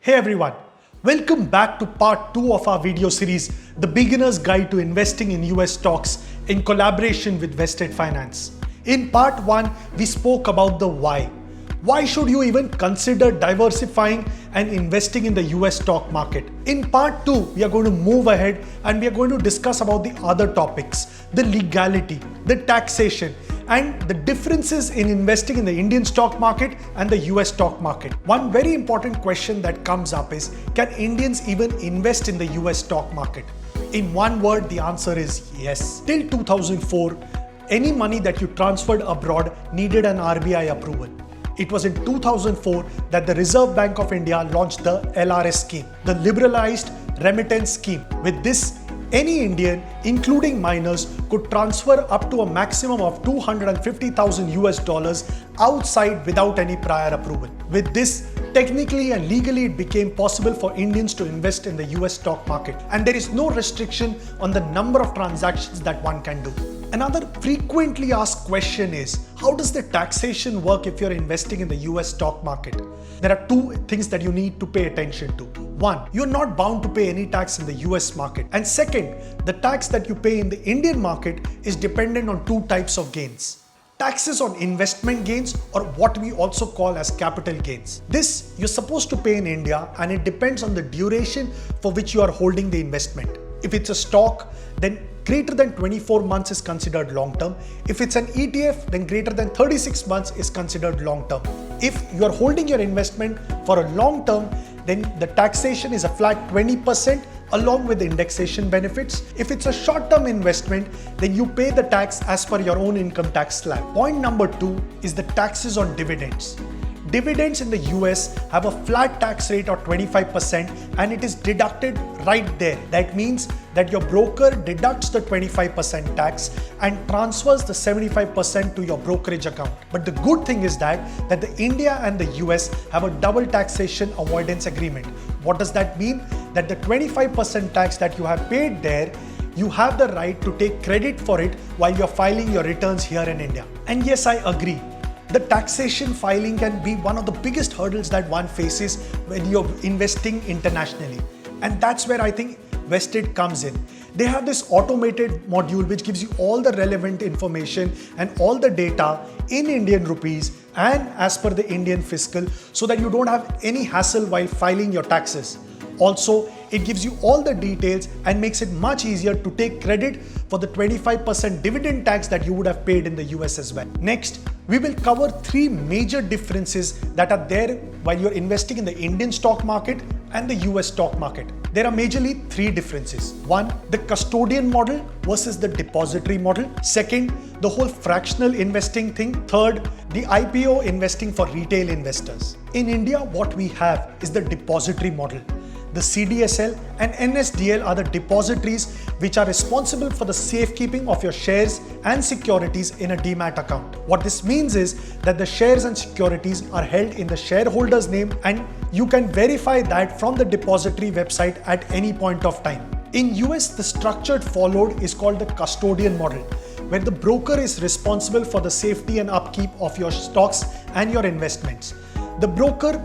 Hey everyone, welcome back to part 2 of our video series, The Beginner's Guide to Investing in US Stocks in collaboration with Vested Finance. In part 1, we spoke about the why. Why should you even consider diversifying and investing in the US stock market? In part 2, we are going to move ahead and we are going to discuss about the other topics, the legality, the taxation, and the differences in investing in the Indian stock market and the US stock market. One very important question that comes up is, can Indians even invest in the US stock market? In one word, the answer is yes. Till 2004, any money that you transferred abroad needed an RBI approval. It was in 2004 that the Reserve Bank of India launched the LRS scheme, the Liberalized Remittance Scheme. With this, any Indian, including minors, could transfer up to a maximum of 250,000 US dollars outside without any prior approval. With this, technically and legally it became possible for Indians to invest in the US stock market, and there is no restriction on the number of transactions that one can do. Another frequently asked question is, how does the taxation work if you're investing in the US stock market? There are two things that you need to pay attention to. One, you're not bound to pay any tax in the US market. And second, the tax that you pay in the Indian market is dependent on two types of gains. Taxes on investment gains, or what we also call as capital gains. This you're supposed to pay in India, and it depends on the duration for which you are holding the investment. If it's a stock, then greater than 24 months is considered long term. If it's an ETF, then greater than 36 months is considered long term. If you are holding your investment for a long term, then the taxation is a flat 20% along with the indexation benefits. If it's a short-term investment, then you pay the tax as per your own income tax slab. Point number 2 is the taxes on dividends. Dividends in the US have a flat tax rate of 25% and it is deducted right there. That means that your broker deducts the 25% tax and transfers the 75% to your brokerage account. But the good thing is that the India and the US have a double taxation avoidance agreement. What does that mean? That the 25% tax that you have paid there, you have the right to take credit for it while you're filing your returns here in India. And yes, I agree. The taxation filing can be one of the biggest hurdles that one faces when you're investing internationally. And that's where I think Vested comes in. They have this automated module which gives you all the relevant information and all the data in Indian rupees and as per the Indian fiscal, so that you don't have any hassle while filing your taxes. Also, it gives you all the details and makes it much easier to take credit for the 25% dividend tax that you would have paid in the US as well. Next, we will cover 3 major differences that are there while you're investing in the Indian stock market and the US stock market. There are majorly 3 differences. 1, the custodian model versus the depository model. Second, the whole fractional investing thing. Third, the IPO investing for retail investors. In India, what we have is the depository model. The CDSL and NSDL are the depositories which are responsible for the safekeeping of your shares and securities in a demat account. What this means is that the shares and securities are held in the shareholder's name, and you can verify that from the depository website at any point of time. In US, the structure followed is called the custodian model, where the broker is responsible for the safety and upkeep of your stocks and your investments. The broker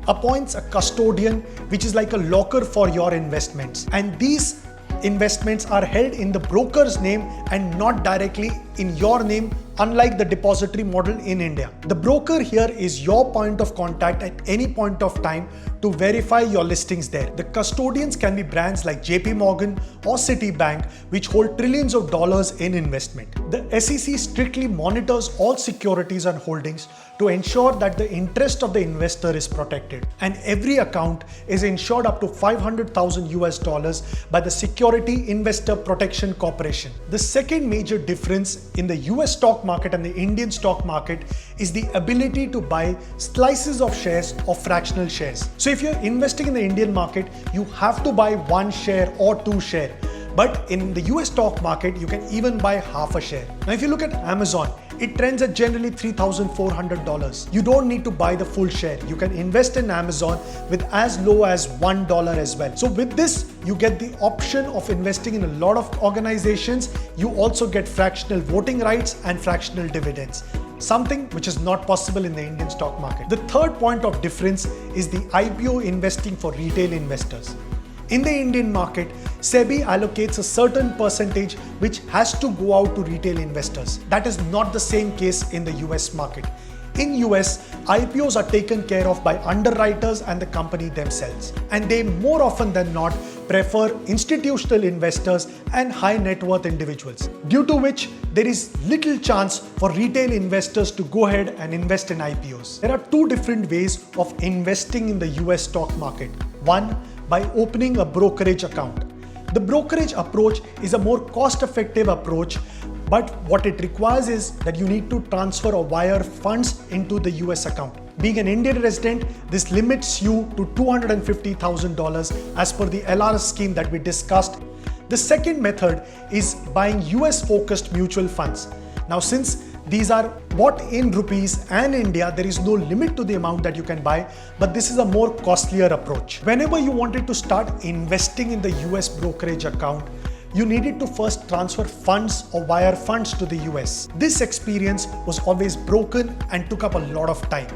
appoints a custodian, which is like a locker for your investments, and these investments are held in the broker's name and not directly in your name, unlike the depository model in India. The broker here is your point of contact at any point of time to verify your listings there. The custodians can be brands like JP Morgan or Citibank, which hold trillions of dollars in investment. The SEC strictly monitors all securities and holdings to ensure that the interest of the investor is protected, and every account is insured up to 500,000 US dollars by the Security Investor Protection Corporation. The second major difference in the US stock market and the Indian stock market is the ability to buy slices of shares or fractional shares. So if you're investing in the Indian market, you have to buy 1 share or 2 shares. But in the US stock market, you can even buy half a share. Now, if you look at Amazon, it trends at generally $3,400. You don't need to buy the full share. You can invest in Amazon with as low as $1 as well. So with this, you get the option of investing in a lot of organizations. You also get fractional voting rights and fractional dividends. something which is not possible in the Indian stock market. The third point of difference is the IPO investing for retail investors. In the Indian market, SEBI allocates a certain percentage which has to go out to retail investors. That is not the same case in the US market. In US, IPOs are taken care of by underwriters and the company themselves. And they more often than not prefer institutional investors and high net worth individuals, due to which there is little chance for retail investors to go ahead and invest in IPOs. There are two different ways of investing in the US stock market. One, by opening a brokerage account. The brokerage approach is a more cost-effective approach, but what it requires is that you need to transfer or wire funds into the US account. Being an Indian resident, this limits you to $250,000 as per the LRS scheme that we discussed. The second method is buying US-focused mutual funds. Now, since these are bought in rupees and India, there is no limit to the amount that you can buy, but this is a more costlier approach. Whenever you wanted to start investing in the US brokerage account, you needed to first transfer funds or wire funds to the US. This experience was always broken and took up a lot of time.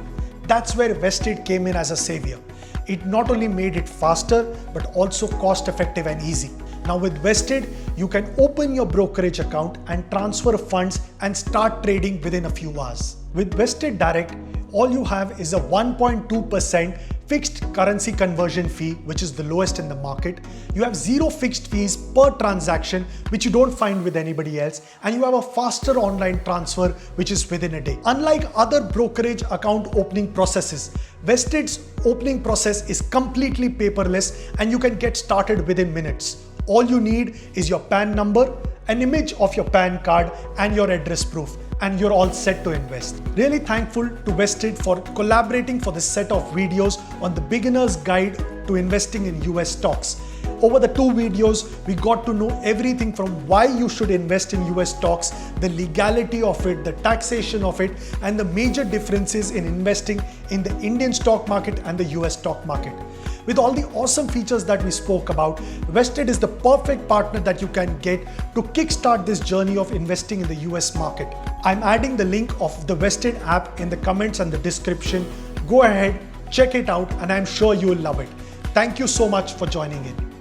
That's where Vested came in as a savior. It not only made it faster, but also cost effective and easy. Now with Vested, you can open your brokerage account and transfer funds and start trading within a few hours. With Vested Direct, all you have is a 1.2% fixed currency conversion fee, which is the lowest in the market. You have zero fixed fees per transaction, which you don't find with anybody else. And you have a faster online transfer, which is within a day. Unlike other brokerage account opening processes, Vested's opening process is completely paperless and you can get started within minutes. All you need is your PAN number, an image of your PAN card and your address proof, and you're all set to invest. Really thankful to Vested for collaborating for this set of videos on the beginner's guide to investing in US stocks. Over the two videos, we got to know everything from why you should invest in US stocks, the legality of it, the taxation of it, and the major differences in investing in the Indian stock market and the US stock market. With all the awesome features that we spoke about, Vested is the perfect partner that you can get to kickstart this journey of investing in the US market. I'm adding the link of the Vested app in the comments and the description. Go ahead, check it out, and I'm sure you will love it. Thank you so much for joining in.